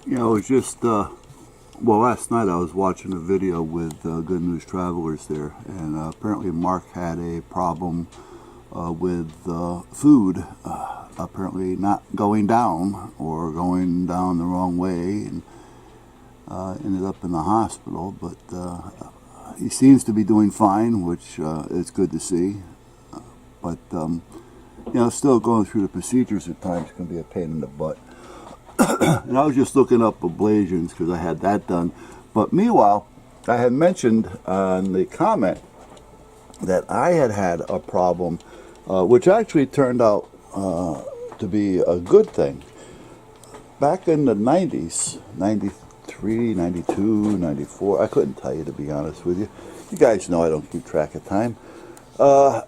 You know, it was just, well, last night I was watching a video with Good News Travelers there, and apparently Mark had a problem with food apparently not going down or going down the wrong way, and ended up in the hospital. But he seems to be doing fine, which is good to see. But, you know, still going through the procedures at times can be a pain in the butt. And I was just looking up ablations because I had that done. But meanwhile, I had mentioned in the comment that I had had a problem, which actually turned out to be a good thing. Back in the 90s, 93, 92, 94, I couldn't tell you, to be honest with you. You guys know I don't keep track of time. I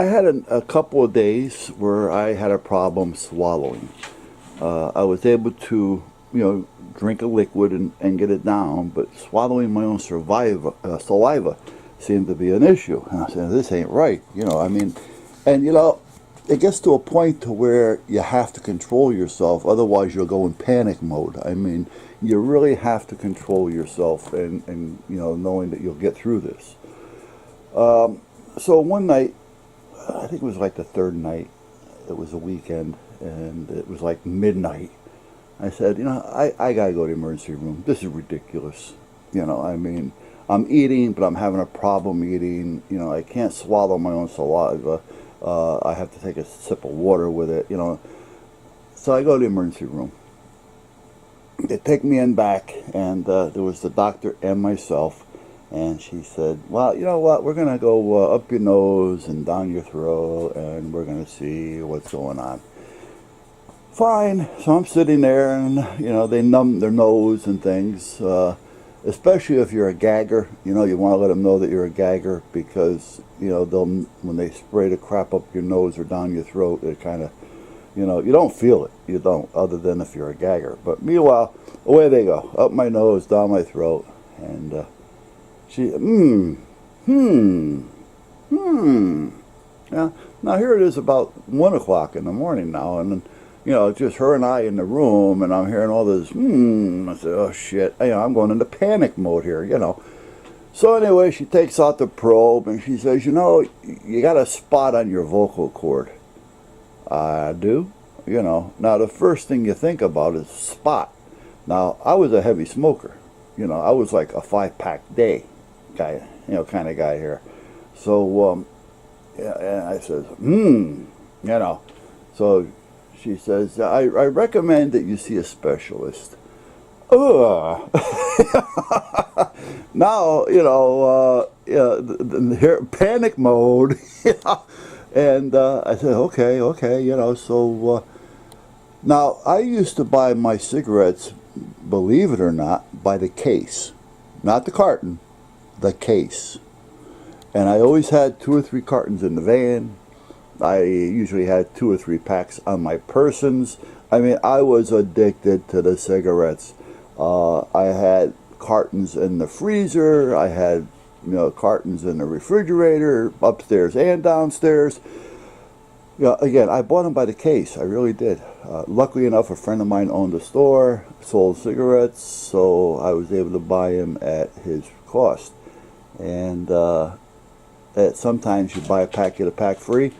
had a couple of days where I had a problem swallowing. I was able to, you know, drink a liquid and get it down, but swallowing my own saliva seemed to be an issue. And I said, this ain't right, you know, I mean, and you know, it gets to a point to where you have to control yourself, otherwise you'll go in panic mode. I mean, you really have to control yourself and you know, knowing that you'll get through this. So one night, I think it was like the third night, it was a weekend, and it was like midnight. I said, you know, I gotta go to the emergency room. This is ridiculous. You know, I mean, I'm eating, but I'm having a problem eating. You know, I can't swallow my own saliva. I have to take a sip of water with it, you know. So I go to the emergency room. They take me in back, and there was the doctor and myself. And she said, well, you know what, we're going to go up your nose and down your throat, and we're going to see what's going on. Fine. So I'm sitting there, and, you know, they numb their nose and things, especially if you're a gagger. You know, you want to let them know that you're a gagger because, you know, they'll, when they spray the crap up your nose or down your throat, it kind of, you know, you don't feel it. You don't, other than if you're a gagger. But meanwhile, away they go, up my nose, down my throat, and she, Yeah. Now here it is about 1 o'clock in the morning now, and you know, just her and I in the room, and I'm hearing all this, I said, oh shit, you know, I'm going into panic mode here, you know. So anyway, she takes out the probe, and she says, you know, you got a spot on your vocal cord. I do, you know. Now the first thing you think about is spot. Now, I was a heavy smoker. You know, I was like a 5-pack day guy, you know, kind of guy here. So, yeah, and I says, you know. So she says, I recommend that you see a specialist. Ugh. Now, you know, panic mode. And I said, okay, you know, so now I used to buy my cigarettes, believe it or not, by the case. Not the carton, the case. And I always had 2 or 3 cartons in the van. I usually had 2 or 3 packs on my persons. I mean, I was addicted to the cigarettes. I had cartons in the freezer. I had, you know, cartons in the refrigerator, upstairs and downstairs. You know, again, I bought them by the case. I really did. Luckily enough, a friend of mine owned a store, sold cigarettes, so I was able to buy them at his cost. And sometimes you buy a pack, get a pack free.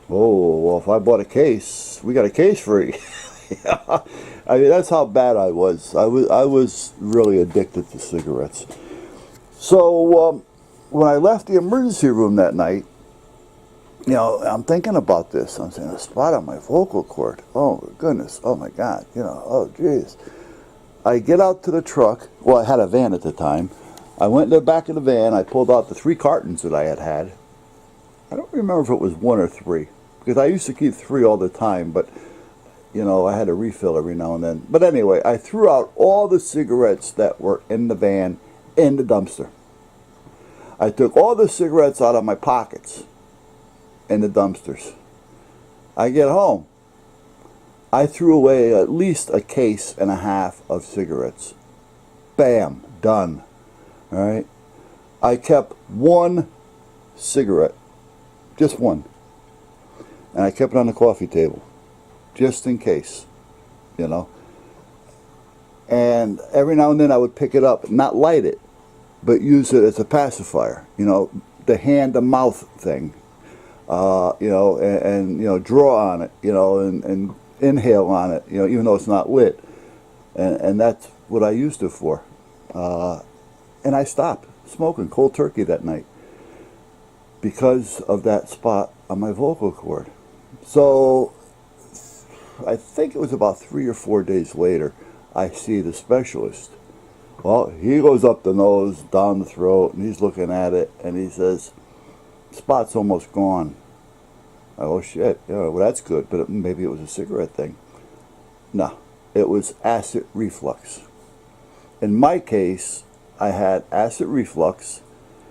Oh, well, if I bought a case, we got a case free. Yeah. I mean, that's how bad I was. I was really addicted to cigarettes. So when I left the emergency room that night, you know, I'm thinking about this. I'm saying, a spot on my vocal cord. Oh, my goodness. Oh, my God. You know, oh, jeez. I get out to the truck. Well, I had a van at the time. I went to the back of the van. I pulled out the 3 cartons that I had. I don't remember if it was 1 or 3, because I used to keep 3 all the time, but, you know, I had to refill every now and then. But anyway, I threw out all the cigarettes that were in the van in the dumpster. I took all the cigarettes out of my pockets in the dumpsters. I get home. I threw away at least a case and a half of cigarettes. Bam, done. All right. I kept 1 cigarette, just 1, and I kept it on the coffee table, just in case, you know. And every now and then I would pick it up, not light it, but use it as a pacifier. You know, the hand-to-mouth thing. You know, and you know, draw on it. You know, and inhale on it. You know, even though it's not lit. And that's what I used it for. And I stopped smoking cold turkey that night because of that spot on my vocal cord. So I think it was about 3 or 4 days later, I see the specialist. Well, he goes up the nose, down the throat, and he's looking at it, and he says, "Spot's almost gone." Oh shit, yeah, well that's good, but maybe it was a cigarette thing. No, it was acid reflux. In my case, I had acid reflux,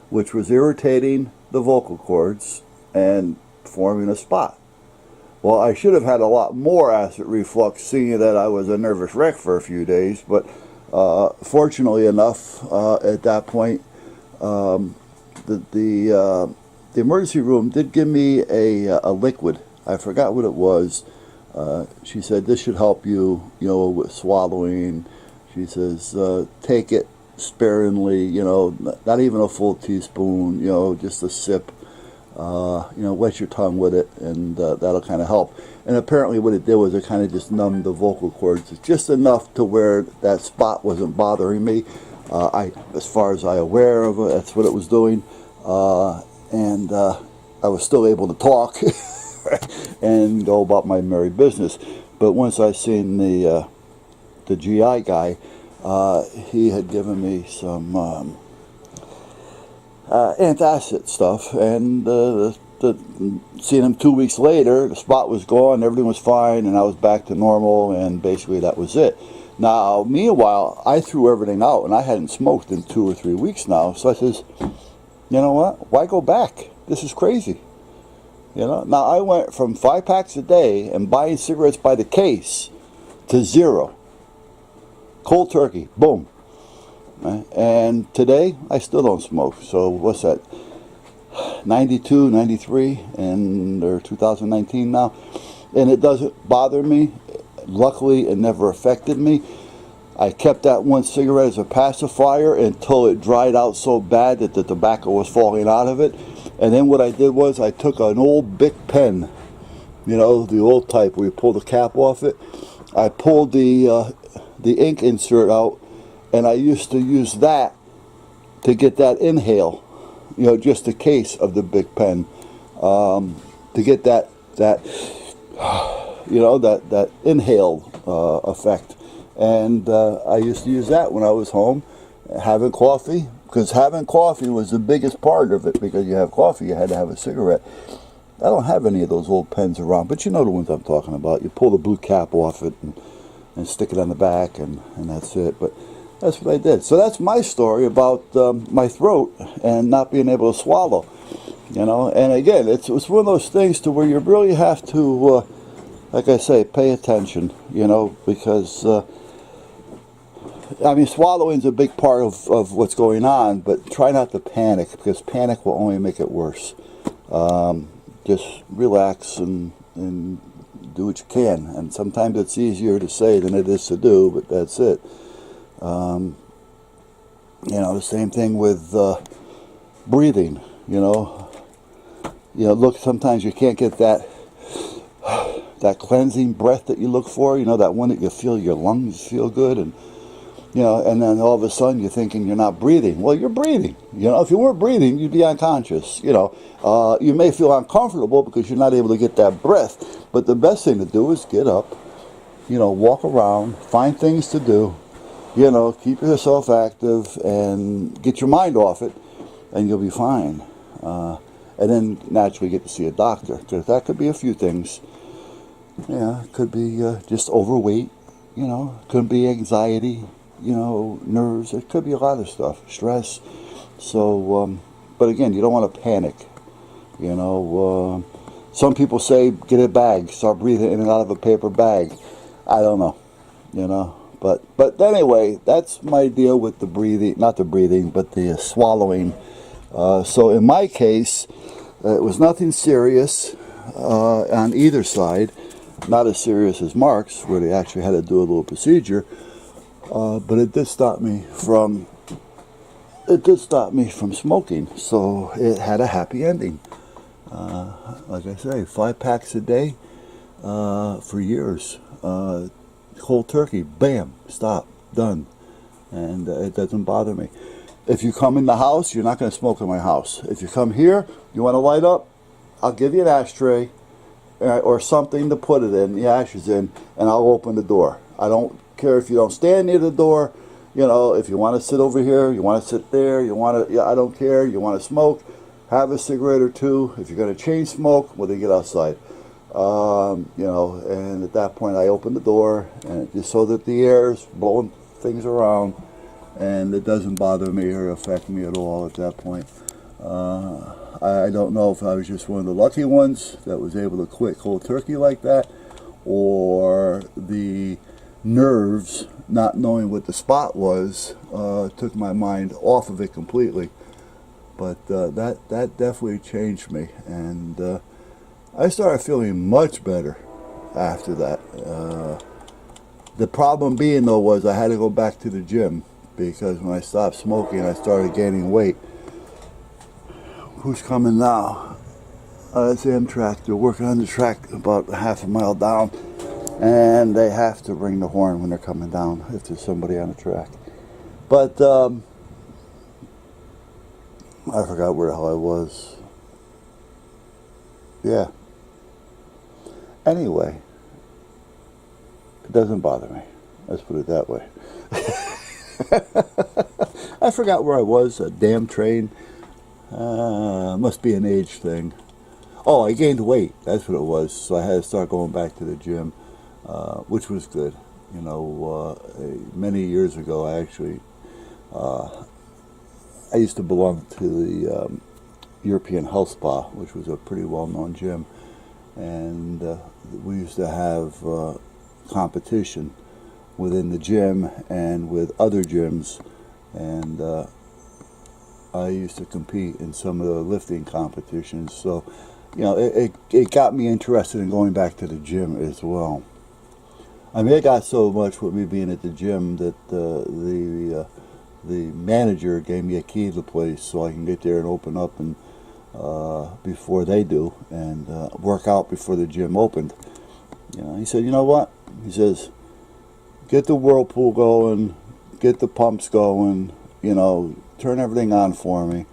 which was irritating the vocal cords and forming a spot. Well, I should have had a lot more acid reflux, seeing that I was a nervous wreck for a few days, but fortunately enough, at that point, the emergency room did give me a liquid. I forgot what it was. She said, "This should help you, you know, with swallowing." She says, "Take it sparingly, you know, not even a full teaspoon, you know, just a sip. You know, wet your tongue with it, and that'll kind of help." And apparently what it did was it kind of just numbed the vocal cords just enough to where that spot wasn't bothering me. As far as I'm aware of it, that's what it was doing. And I was still able to talk and go about my merry business. But once I seen the GI guy, he had given me some antacid stuff, and seeing him 2 weeks later, the spot was gone, everything was fine, and I was back to normal, and basically that was it. Now, meanwhile, I threw everything out, and I hadn't smoked in 2 or 3 weeks now, so I says, you know what, why go back? This is crazy. You know, now I went from 5 packs a day and buying cigarettes by the case to 0. Cold turkey, boom. Right? And today, I still don't smoke. So what's that? 92, 93, and or 2019 now. And it doesn't bother me. Luckily, it never affected me. I kept that one cigarette as a pacifier until it dried out so bad that the tobacco was falling out of it. And then what I did was I took an old Bic pen, you know, the old type where you pull the cap off it. I pulled the ink insert out, and I used to use that to get that inhale, you know, just a case of the Bic pen, to get that you know, that inhale effect. And I used to use that when I was home having coffee, because having coffee was the biggest part of it, because you have coffee, you had to have a cigarette. I don't have any of those old pens around, but you know the ones I'm talking about. You pull the blue cap off it and stick it on the back, and that's it. But that's what I did. So that's my story about my throat and not being able to swallow. You know, and again, it's one of those things to where you really have to, like I say, pay attention, you know, because, I mean, swallowing's a big part of what's going on, but try not to panic, because panic will only make it worse. Just relax and do what you can, and sometimes it's easier to say than it is to do, but that's it. You know, the same thing with breathing. You know, look, sometimes you can't get that cleansing breath that you look for. You know, that one that you feel your lungs feel good, and you know, and then all of a sudden you're thinking you're not breathing. Well, you're breathing. You know, if you weren't breathing, you'd be unconscious. You know, you may feel uncomfortable because you're not able to get that breath. But the best thing to do is get up, you know, walk around, find things to do, you know, keep yourself active and get your mind off it, and you'll be fine. And then naturally get to see a doctor, because that could be a few things. Yeah, it could be just overweight, you know, could be anxiety, you know, nerves. It could be a lot of stuff, stress. So, but again, you don't want to panic. You know, some people say get a bag, start breathing in and out of a paper bag. I don't know, you know. But anyway, that's my deal with the breathing, not the breathing, but the swallowing. So in my case, it was nothing serious on either side. Not as serious as Mark's, where they actually had to do a little procedure. But it did stop me from smoking, so it had a happy ending. Like I say, 5 packs a day for years. Cold turkey, bam, stop, done. And it doesn't bother me. If you come in the house, you're not going to smoke in my house. If you come here, you want to light up, I'll give you an ashtray or something to put it in, the ashes in, and I'll open the door. I don't care if you don't stand near the door. You know, if you want to sit over here, you want to sit there, you want to, I don't care, you want to smoke, have a cigarette or two. If you're going to chain smoke, well, then get outside. You know, and at that point I open the door, and just so that the air is blowing things around, and it doesn't bother me or affect me at all at that point. I don't know if I was just one of the lucky ones that was able to quit cold turkey like that, or the nerves, not knowing what the spot was, took my mind off of it completely. But that definitely changed me, and I started feeling much better after that. The problem being, though, was I had to go back to the gym, because when I stopped smoking, I started gaining weight. Who's coming now? It's Amtrak. They're working on the track about half a mile down, and they have to ring the horn when they're coming down if there's somebody on the track. But I forgot where the hell I was. Yeah. Anyway, it doesn't bother me. Let's put it that way. I forgot where I was. A damn train. Must be an age thing. Oh, I gained weight. That's what it was. So I had to start going back to the gym, which was good. You know, many years ago, I used to belong to the European Health Spa, which was a pretty well-known gym, and we used to have competition within the gym and with other gyms, and I used to compete in some of the lifting competitions. So, you know, it got me interested in going back to the gym as well. I mean, it got so much with me being at the gym that the manager gave me a key to the place so I can get there and open up and before they do, and work out before the gym opened. You know, he said, you know what? He says, get the whirlpool going, get the pumps going, you know, turn everything on for me.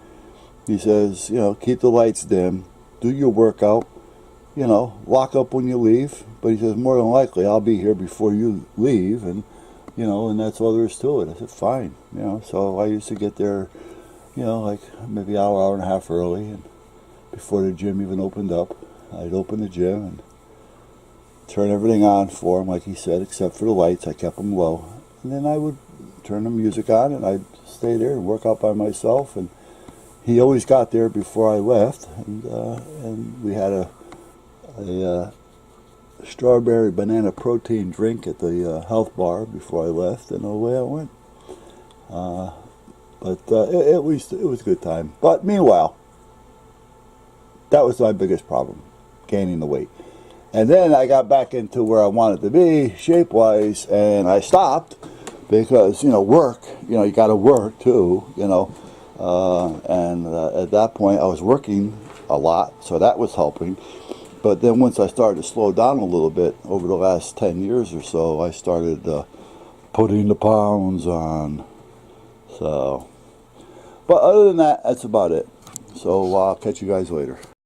He says, you know, keep the lights dim, do your workout, you know, lock up when you leave. But he says, more than likely, I'll be here before you leave, and, you know, and that's all there is to it. I said, fine, you know. So I used to get there, you know, like maybe an hour and a half early, and before the gym even opened up, I'd open the gym and turn everything on for him, like he said, except for the lights. I kept them low. And then I would turn the music on, and I'd stay there and work out by myself. And he always got there before I left, and we had a strawberry banana protein drink at the health bar before I left, and away I went. But it was a good time. But meanwhile, that was my biggest problem, gaining the weight. And then I got back into where I wanted to be, shape-wise, and I stopped because, you know, work, you know, you got to work too, you know. And at that point, I was working a lot, so that was helping. But then once I started to slow down a little bit over the last 10 years or so, I started putting the pounds on. So, but other than that, that's about it. So I'll catch you guys later.